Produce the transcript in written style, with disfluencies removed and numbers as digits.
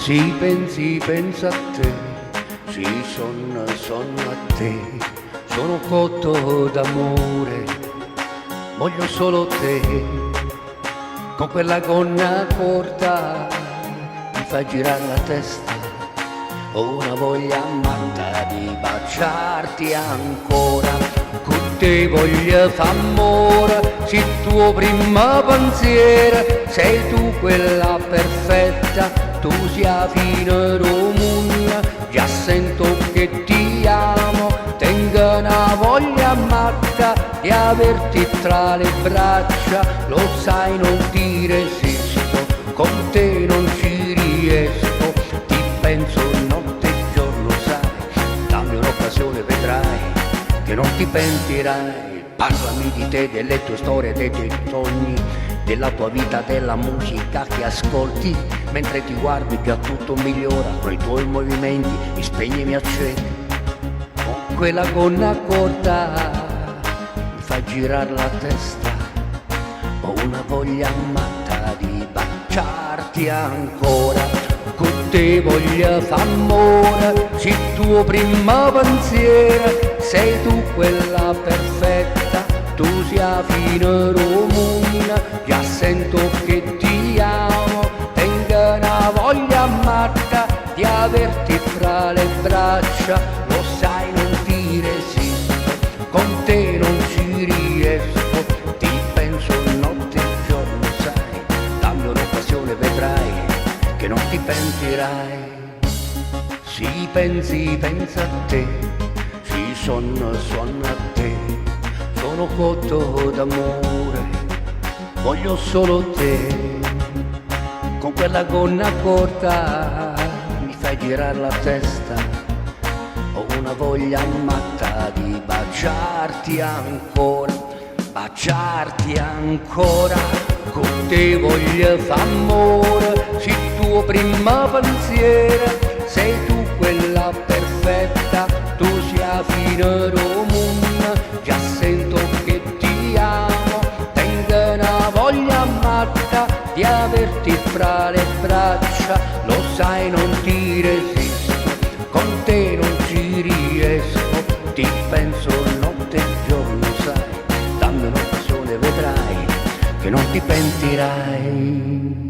pensa a te, sì, sonno a te, sono cotto d'amore, voglio solo te, con quella gonna corta mi fa girare la testa, ho una voglia matta di baciarti ancora, con te voglio f'amore, se tuo primo pensiero, sei tu quella perfetta, tu sia fino romuna, già sento che ti amo, tengo una voglia matta di averti tra le braccia, lo sai non ti resisto, con te non ci riesco, ti penso notte e giorno sai, dammi un'occasione vedrai che non ti pentirai, parlami di te, delle tue storie, dei tuoi sogni, della tua vita, della musica che ascolti, mentre ti guardi già tutto migliora, con i tuoi movimenti mi spegni e mi accendi, con quella gonna corta mi fa girare la testa, ho una voglia matta di baciarti ancora, con te voglio f'amore, se tuo primo pensiero, sei tu quella perfetta, tu sia fino romuna, già sento che ti amo, tengo una voglia matta di averti tra le braccia, lo sai non ti resisto, con te non ci riesco, ti penso notte e giorno sai, dammi un'occasione vedrai che non ti pentirai, sì pensa a te, sì sonno a te, sono cotto d'amore, voglio solo te, con quella gonna corta mi fai girare la testa, ho una voglia matta di baciarti ancora, con te voglio f'amore, se tuo primo pensiero, sei tu quella perfetta, tu sia fino romuna, già sento che ti amo, tengo una voglia matta di averti fra le braccia, lo sai non ti resisto, con te non ci riesco, ti penso notte e giorno sai, dammi un'occasione vedrai che non ti pentirai.